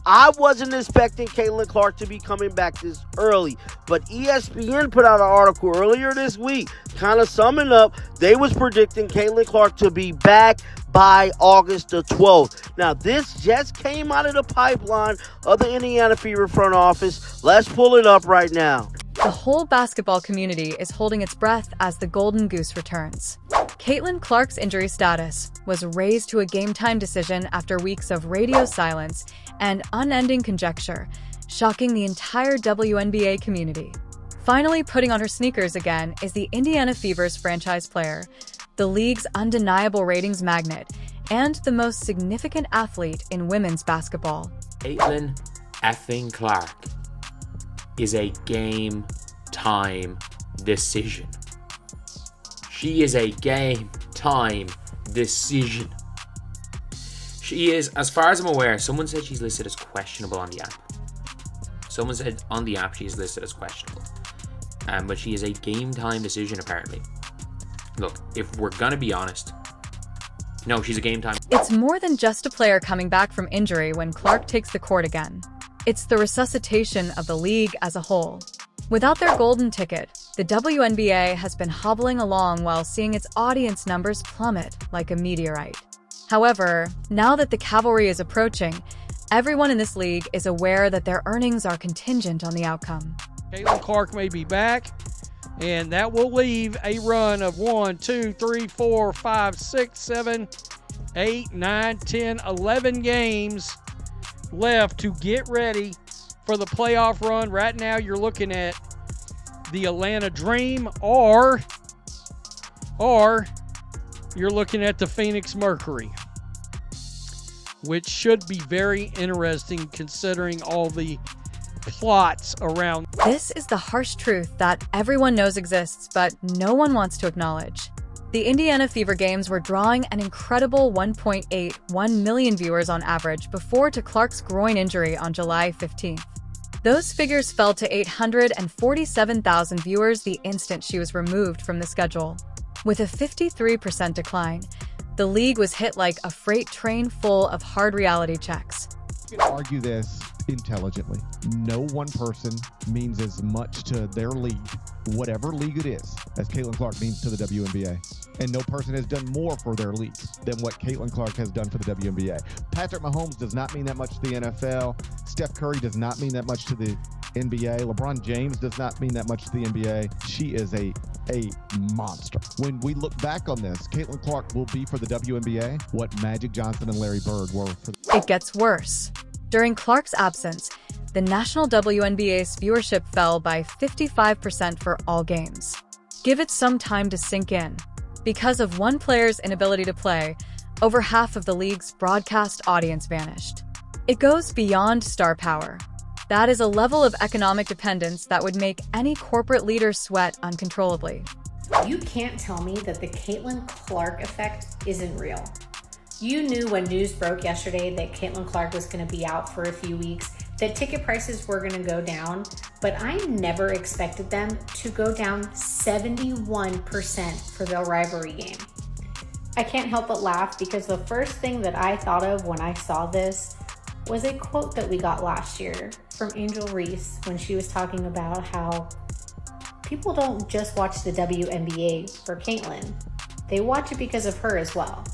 I wasn't expecting Caitlin Clark to be coming back this early, but ESPN put out an article earlier this week kind of summing up. They was predicting Caitlin Clark to be back by August the 12th. Now, this just came out of the pipeline of the Indiana Fever front office. Let's pull it up right now. The whole basketball community is holding its breath as the Golden Goose returns. Caitlin Clark's injury status was raised to a game-time decision after weeks of radio silence and unending conjecture, shocking the entire WNBA community. Finally putting on her sneakers again is the Indiana Fever's franchise player, the league's undeniable ratings magnet, and the most significant athlete in women's basketball. Caitlin effing Clark is a game-time decision. She is a game-time decision. She is, as far as I'm aware, someone said she's listed as questionable on the app. Someone said on the app she is listed as questionable. But she is a game-time decision, apparently. Look, if we're gonna be honest, no, she's a game-time. It's more than just a player coming back from injury when Clark takes the court again. It's the resuscitation of the league as a whole. Without their golden ticket, the WNBA has been hobbling along while seeing its audience numbers plummet like a meteorite. However, now that the cavalry is approaching, everyone in this league is aware that their earnings are contingent on the outcome. Caitlin Clark may be back, and that will leave a run of 1, 2, 3, 4, 5, 6, 7, 8, 9, 10, 11 games left to get ready for the playoff run. Right now, you're looking at the Atlanta Dream, or you're looking at the Phoenix Mercury, which should be very interesting considering all the plots around. This is the harsh truth that everyone knows exists, but no one wants to acknowledge. The Indiana Fever games were drawing an incredible 1.81 million viewers on average before to Clark's groin injury on July 15th. Those figures fell to 847,000 viewers the instant she was removed from the schedule. With a 53% decline, the league was hit like a freight train full of hard reality checks. You can argue this intelligently. No one person means as much to their league, whatever league it is, as Caitlin Clark means to the WNBA. And no person has done more for their league than what Caitlin Clark has done for the WNBA. Patrick Mahomes does not mean that much to the NFL. Steph Curry does not mean that much to the NBA. LeBron James does not mean that much to the NBA. She is a monster. When we look back on this, Caitlin Clark will be for the WNBA what Magic Johnson and Larry Bird were for the... It gets worse. During Clark's absence, the national WNBA's viewership fell by 55% for all games. Give it some time to sink in. Because of one player's inability to play, over half of the league's broadcast audience vanished. It goes beyond star power. That is a level of economic dependence that would make any corporate leader sweat uncontrollably. You can't tell me that the Caitlin Clark effect isn't real. You knew when news broke yesterday that Caitlin Clark was going to be out for a few weeks, that ticket prices were going to go down, but I never expected them to go down 71% for the rivalry game. I can't help but laugh because the first thing that I thought of when I saw this was a quote that we got last year from Angel Reese when she was talking about how people don't just watch the WNBA for Caitlin, they watch it because of her as well.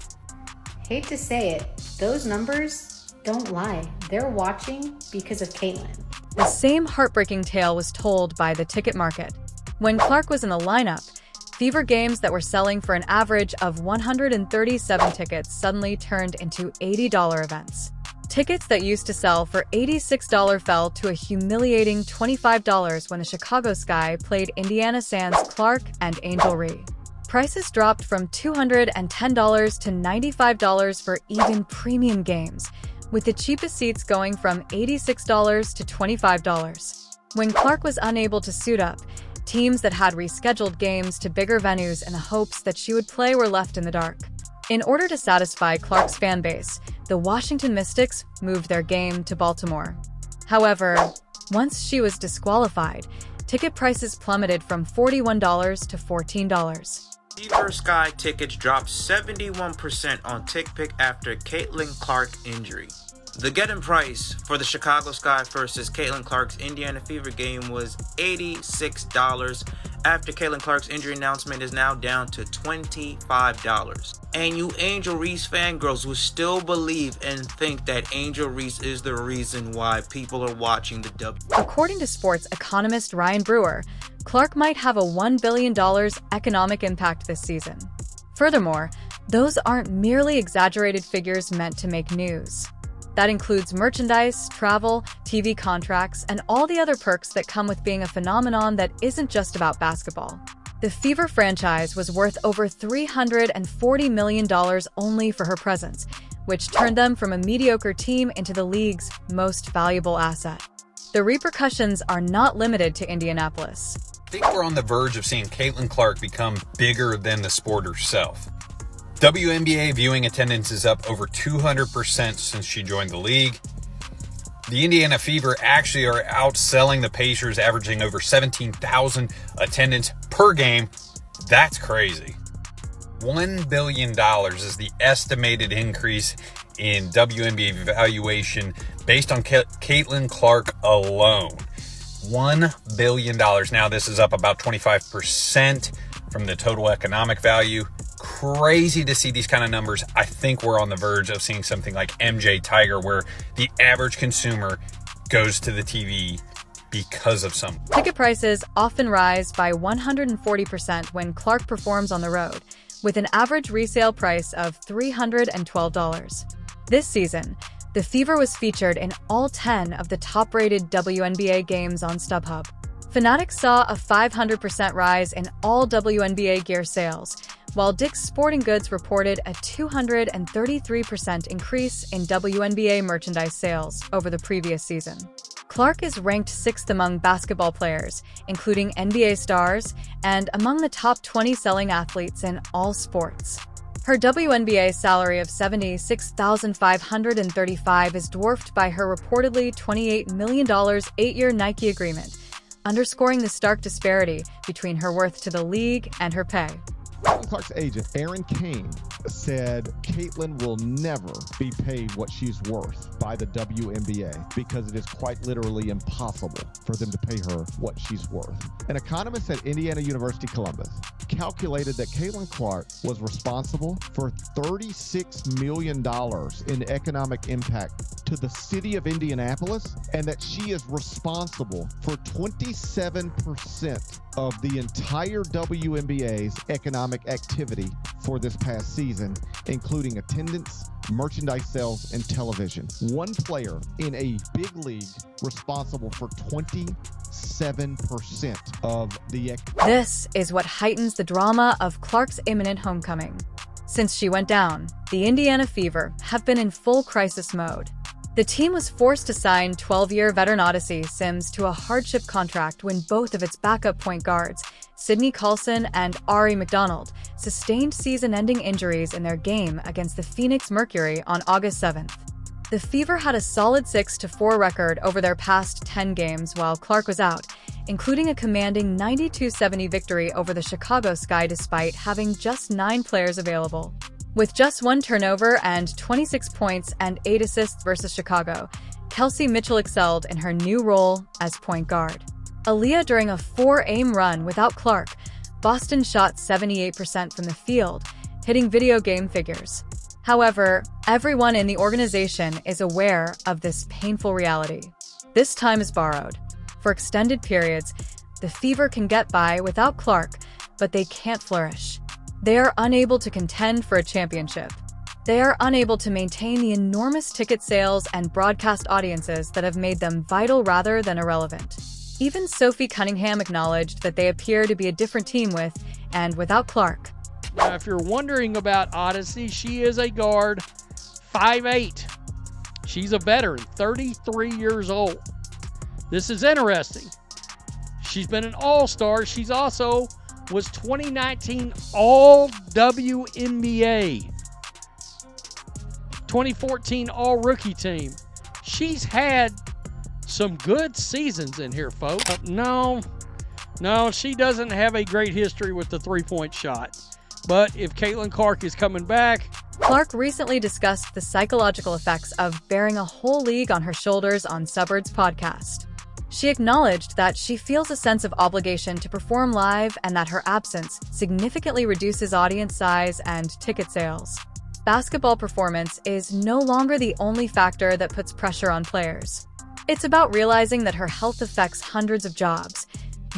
Hate to say it, those numbers don't lie. They're watching because of Caitlin. The same heartbreaking tale was told by the ticket market. When Clark was in the lineup, Fever games that were selling for an average of 137 tickets suddenly turned into $80 events. Tickets that used to sell for $86 fell to a humiliating $25 when the Chicago Sky played Indiana Sans Clark and Angel Reese. Prices dropped from $210 to $95 for even premium games, with the cheapest seats going from $86 to $25. When Clark was unable to suit up, teams that had rescheduled games to bigger venues in the hopes that she would play were left in the dark. In order to satisfy Clark's fan base, the Washington Mystics moved their game to Baltimore. However, once she was disqualified, ticket prices plummeted from $41 to $14. Fever Sky tickets dropped 71% on TickPick after Caitlin Clark injury. The get-in price for the Chicago Sky versus Caitlin Clark's Indiana Fever game was $86. After Caitlin Clark's injury announcement is now down to $25. And you Angel Reese fangirls will still believe and think that Angel Reese is the reason why people are watching the W. According to sports economist Ryan Brewer, Clark might have a $1 billion economic impact this season. Furthermore, those aren't merely exaggerated figures meant to make news. That includes merchandise, travel, TV contracts, and all the other perks that come with being a phenomenon that isn't just about basketball. The Fever franchise was worth over $340 million only for her presence, which turned them from a mediocre team into the league's most valuable asset. The repercussions are not limited to Indianapolis. I think we're on the verge of seeing Caitlin Clark become bigger than the sport herself. WNBA viewing attendance is up over 200% since she joined the league. The Indiana Fever actually are outselling the Pacers, averaging over 17,000 attendance per game. That's crazy. $1 billion is the estimated increase in WNBA valuation based on Caitlin Clark alone. $1 billion. Now, this is up about 25% from the total economic value. Crazy to see these kind of numbers. I think we're on the verge of seeing something like MJ Tiger, where the average consumer goes to the TV because of some. Ticket prices often rise by 140% when Clark performs on the road, with an average resale price of $312. This season, the Fever was featured in all 10 of the top-rated WNBA games on StubHub. Fanatics saw a 500% rise in all WNBA gear sales, while Dick's Sporting Goods reported a 233% increase in WNBA merchandise sales over the previous season. Clark is ranked 6th among basketball players, including NBA stars, and among the top 20 selling athletes in all sports. Her WNBA salary of $76,535 is dwarfed by her reportedly $28 million 8-year Nike agreement, underscoring the stark disparity between her worth to the league and her pay. Caitlin Clark's agent, Aaron Kane, said Caitlin will never be paid what she's worth by the WNBA because it is quite literally impossible for them to pay her what she's worth. An economist at Indiana University Columbus calculated that Caitlin Clark was responsible for $36 million in economic impact to the city of Indianapolis, and that she is responsible for 27% of the entire WNBA's economic activity for this past season, including attendance, merchandise sales, and television. One player in a big league responsible for 27% of the This is what heightens the drama of Clark's imminent homecoming. Since she went down, the Indiana Fever have been in full crisis mode. The team was forced to sign 12-year veteran Odyssey Sims to a hardship contract when both of its backup point guards, Sydney Carlson and Ari McDonald, sustained season-ending injuries in their game against the Phoenix Mercury on August 7th. The Fever had a solid 6-4 record over their past 10 games while Clark was out, including a commanding 92-70 victory over the Chicago Sky despite having just 9 players available. With just 1 turnover and 26 points and 8 assists versus Chicago, Kelsey Mitchell excelled in her new role as point guard. Aaliyah during a 4-aim run without Clark, Boston shot 78% from the field, hitting video game figures. However, everyone in the organization is aware of this painful reality. This time is borrowed. For extended periods, the Fever can get by without Clark, but they can't flourish. They are unable to contend for a championship. They are unable to maintain the enormous ticket sales and broadcast audiences that have made them vital rather than irrelevant. Even Sophie Cunningham acknowledged that they appear to be a different team with and without Clark. Now, if you're wondering about Odyssey, she is a guard, 5'8". She's a veteran, 33 years old. This is interesting. She's been an all-star. She's also was 2019 All-WNBA, 2014 All-Rookie Team. She's had some good seasons in here, folks. No, she doesn't have a great history with the three-point shot. But if Caitlin Clark is coming back, Clark recently discussed the psychological effects of bearing a whole league on her shoulders on Suburbs podcast. She acknowledged that she feels a sense of obligation to perform live and that her absence significantly reduces audience size and ticket sales. Basketball performance is no longer the only factor that puts pressure on players. It's about realizing that her health affects hundreds of jobs,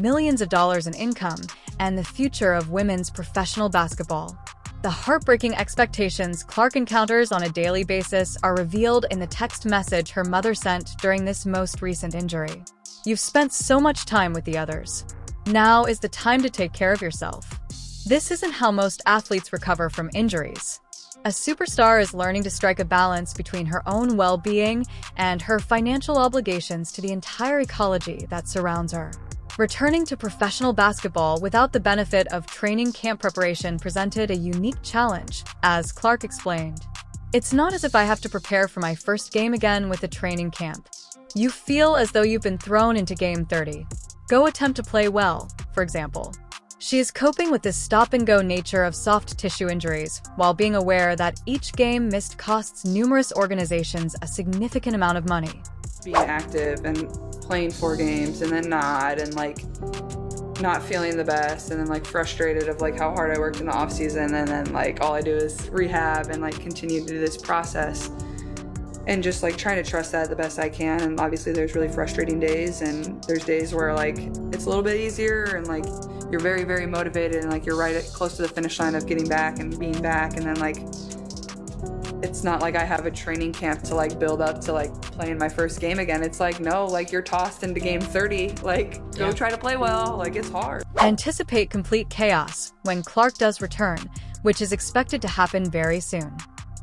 millions of dollars in income, and the future of women's professional basketball. The heartbreaking expectations Clark encounters on a daily basis are revealed in the text message her mother sent during this most recent injury. "You've spent so much time with the others. Now is the time to take care of yourself." This isn't how most athletes recover from injuries. A superstar is learning to strike a balance between her own well-being and her financial obligations to the entire ecology that surrounds her. Returning to professional basketball without the benefit of training camp preparation presented a unique challenge, as Clark explained. "It's not as if I have to prepare for my first game again with a training camp. You feel as though you've been thrown into game 30. Go attempt to play well," for example. She is coping with this stop-and-go nature of soft tissue injuries, while being aware that each game missed costs numerous organizations a significant amount of money. Being active and playing 4 games and then not, and like not feeling the best, and then like frustrated of like how hard I worked in the off season, and then like all I do is rehab and like continue to do this process, and just like trying to trust that the best I can. And obviously there's really frustrating days, and there's days where like it's a little bit easier and like you're very, very motivated and like you're right close to the finish line of getting back and being back, and then like it's not like I have a training camp to like build up to like playing my first game again. It's like, no, like you're tossed into game 30, like go try to play well, like it's hard. Anticipate complete chaos when Clark does return, which is expected to happen very soon.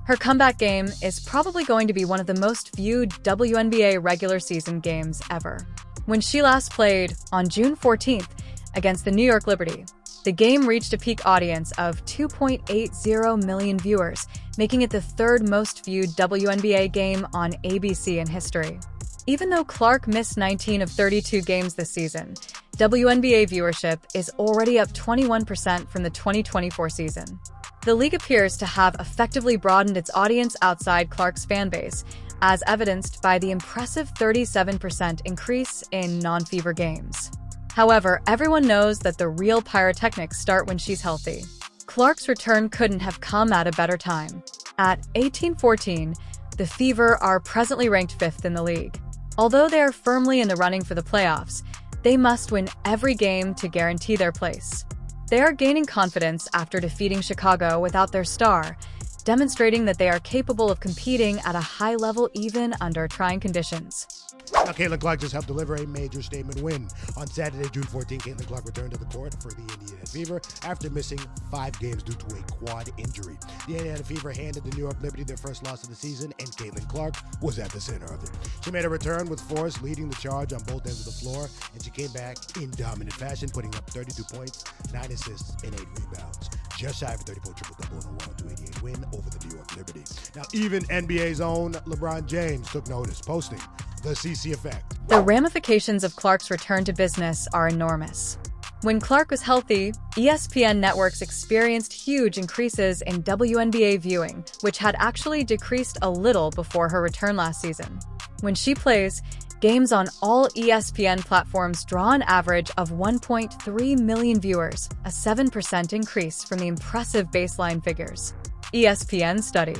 Her comeback game is probably going to be one of the most viewed WNBA regular season games ever. When she last played, on June 14th, against the New York Liberty, the game reached a peak audience of 2.80 million viewers, making it the third most viewed WNBA game on ABC in history. Even though Clark missed 19 of 32 games this season, WNBA viewership is already up 21% from the 2024 season. The league appears to have effectively broadened its audience outside Clark's fanbase, as evidenced by the impressive 37% increase in non-fever games. However, everyone knows that the real pyrotechnics start when she's healthy. Clark's return couldn't have come at a better time. At 18-14, the Fever are presently ranked 5th in the league. Although they are firmly in the running for the playoffs, they must win every game to guarantee their place. They are gaining confidence after defeating Chicago without their star, demonstrating that they are capable of competing at a high level even under trying conditions. Now, Caitlin Clark just helped deliver a major statement win. On Saturday, June 14, Caitlin Clark returned to the court for the Indiana Fever after missing 5 games due to a quad injury. The Indiana Fever handed the New York Liberty their first loss of the season, and Caitlin Clark was at the center of it. She made a return with force, leading the charge on both ends of the floor, and she came back in dominant fashion, putting up 32 points, 9 assists, and 8 rebounds. Just shy of a 30-point triple-double in a 102-88 win over the New York Liberty. Now, even NBA's own LeBron James took notice, posting the CC effect. The ramifications of Clark's return to business are enormous. When Clark was healthy, ESPN networks experienced huge increases in WNBA viewing, which had actually decreased a little before her return last season. When she plays, games on all ESPN platforms draw an average of 1.3 million viewers, a 7% increase from the impressive baseline figures. ESPN study.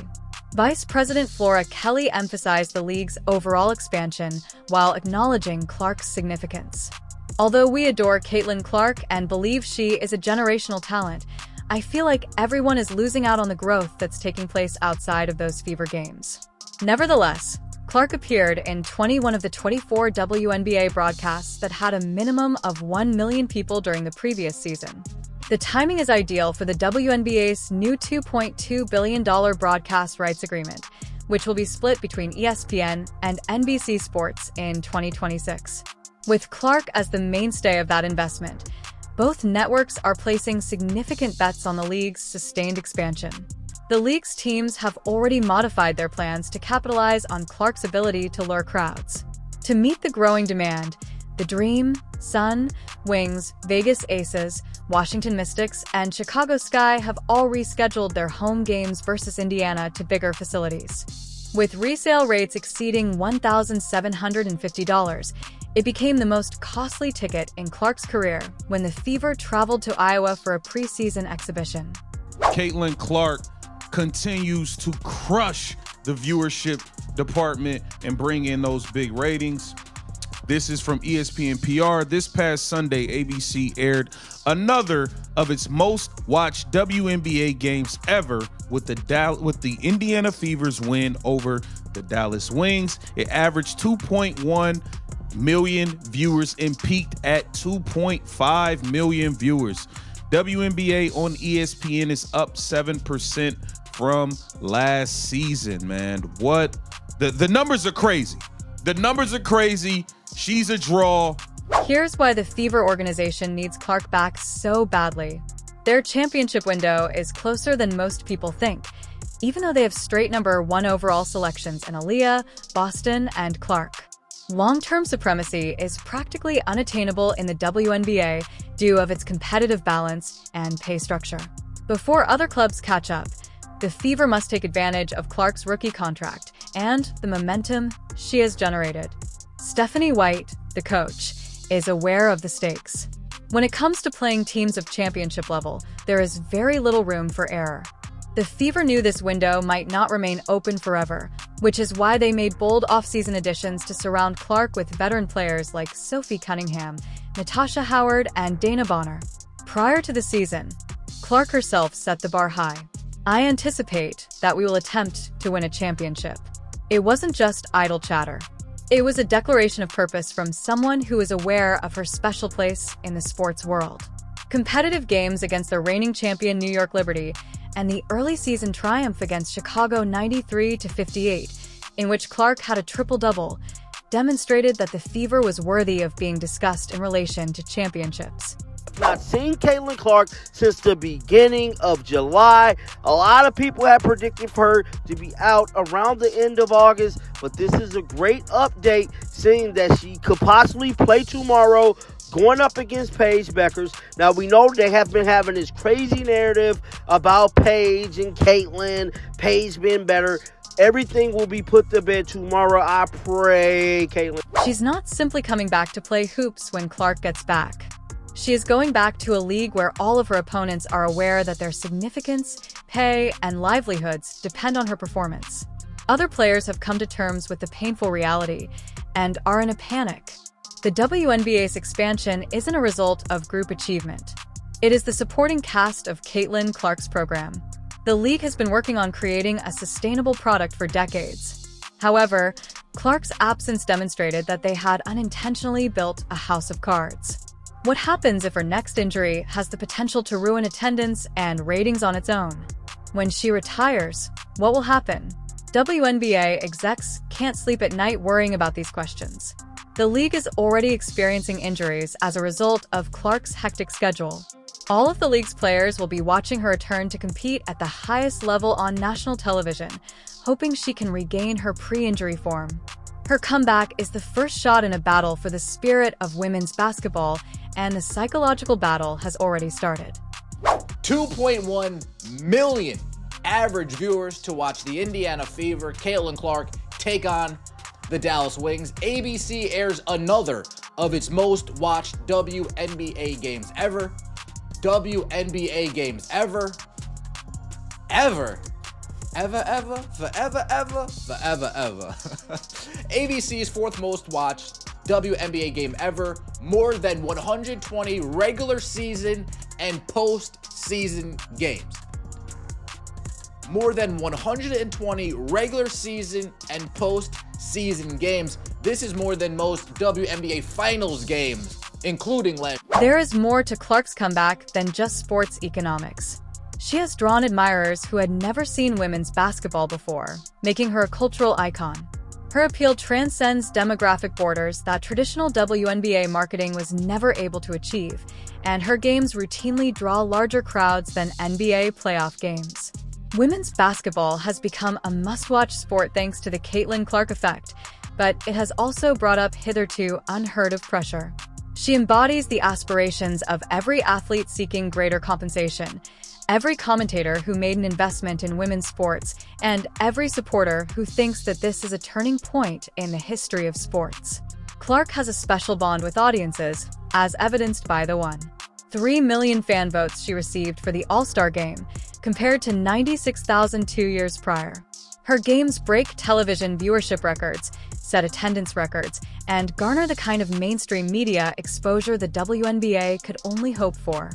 Vice President Flora Kelly emphasized the league's overall expansion while acknowledging Clark's significance. Although we adore Caitlin Clark and believe she is a generational talent, I feel like everyone is losing out on the growth that's taking place outside of those Fever games. Nevertheless, Clark appeared in 21 of the 24 WNBA broadcasts that had a minimum of 1 million people during the previous season. The timing is ideal for the WNBA's new $2.2 billion broadcast rights agreement, which will be split between ESPN and NBC Sports in 2026. With Clark as the mainstay of that investment, both networks are placing significant bets on the league's sustained expansion. The league's teams have already modified their plans to capitalize on Clark's ability to lure crowds. To meet the growing demand, the Dream, Sun, Wings, Vegas Aces, Washington Mystics and Chicago Sky have all rescheduled their home games versus Indiana to bigger facilities. With resale rates exceeding $1,750, it became the most costly ticket in Clark's career when the Fever traveled to Iowa for a preseason exhibition. Caitlin Clark continues to crush the viewership department and bring in those big ratings. This is from ESPN PR. This past Sunday, ABC aired another of its most watched WNBA games ever with the Indiana Fever's win over the Dallas Wings. It averaged 2.1 million viewers and peaked at 2.5 million viewers. WNBA on ESPN is up 7% from last season, man. What? The numbers are crazy. The numbers are crazy. She's a draw. Here's why the Fever organization needs Clark back so badly. Their championship window is closer than most people think, even though they have straight number 1 overall selections in Aaliyah, Boston, and Clark. Long-term supremacy is practically unattainable in the WNBA due of its competitive balance and pay structure. Before other clubs catch up, the Fever must take advantage of Clark's rookie contract and the momentum she has generated. Stephanie White, the coach, is aware of the stakes. When it comes to playing teams of championship level, there is very little room for error. The Fever knew this window might not remain open forever, which is why they made bold offseason additions to surround Clark with veteran players like Sophie Cunningham, Natasha Howard, and Dana Bonner. Prior to the season, Clark herself set the bar high. I anticipate that we will attempt to win a championship. It wasn't just idle chatter. It was a declaration of purpose from someone who is aware of her special place in the sports world. Competitive games against the reigning champion New York Liberty and the early season triumph against Chicago 93-58, in which Clark had a triple-double, demonstrated that the Fever was worthy of being discussed in relation to championships. Not seen Caitlin Clark since the beginning of July. A lot of people had predicted for her to be out around the end of August, but this is a great update, seeing that she could possibly play tomorrow going up against Paige Beckers. Now, we know they have been having this crazy narrative about Paige and Caitlin, Paige being better. Everything will be put to bed tomorrow, I pray, Caitlin. She's not simply coming back to play hoops when Clark gets back. She is going back to a league where all of her opponents are aware that their significance, pay, and livelihoods depend on her performance. Other players have come to terms with the painful reality and are in a panic. The WNBA's expansion isn't a result of group achievement. It is the supporting cast of Caitlin Clark's program. The league has been working on creating a sustainable product for decades. However, Clark's absence demonstrated that they had unintentionally built a house of cards. What happens if her next injury has the potential to ruin attendance and ratings on its own? When she retires, what will happen? WNBA execs can't sleep at night worrying about these questions. The league is already experiencing injuries as a result of Clark's hectic schedule. All of the league's players will be watching her return to compete at the highest level on national television, hoping she can regain her pre-injury form. Her comeback is the first shot in a battle for the spirit of women's basketball, and the psychological battle has already started. 2.1 million average viewers to watch the Indiana Fever, Caitlin Clark, take on the Dallas Wings. ABC airs another of its most watched WNBA games ever. WNBA games ever. Ever. Ever, forever, ever. ABC's fourth most watched WNBA game ever. More than 120 regular season and post-season games. More than 120 regular season and post-season games. This is more than most WNBA finals games, including last. There is more to Clark's comeback than just sports economics. She has drawn admirers who had never seen women's basketball before, making her a cultural icon. Her appeal transcends demographic borders that traditional WNBA marketing was never able to achieve, and her games routinely draw larger crowds than NBA playoff games. Women's basketball has become a must-watch sport thanks to the Caitlin Clark effect, but it has also brought up hitherto unheard of pressure. She embodies the aspirations of every athlete seeking greater compensation, every commentator who made an investment in women's sports, and every supporter who thinks that this is a turning point in the history of sports. Clark has a special bond with audiences, as evidenced by the 1.3 million fan votes she received for the All-Star Game, compared to 96,000 2 years prior. Her games break television viewership records, set attendance records, and garner the kind of mainstream media exposure the WNBA could only hope for.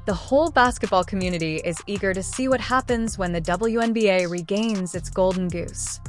The whole basketball community is eager to see what happens when the WNBA regains its golden goose.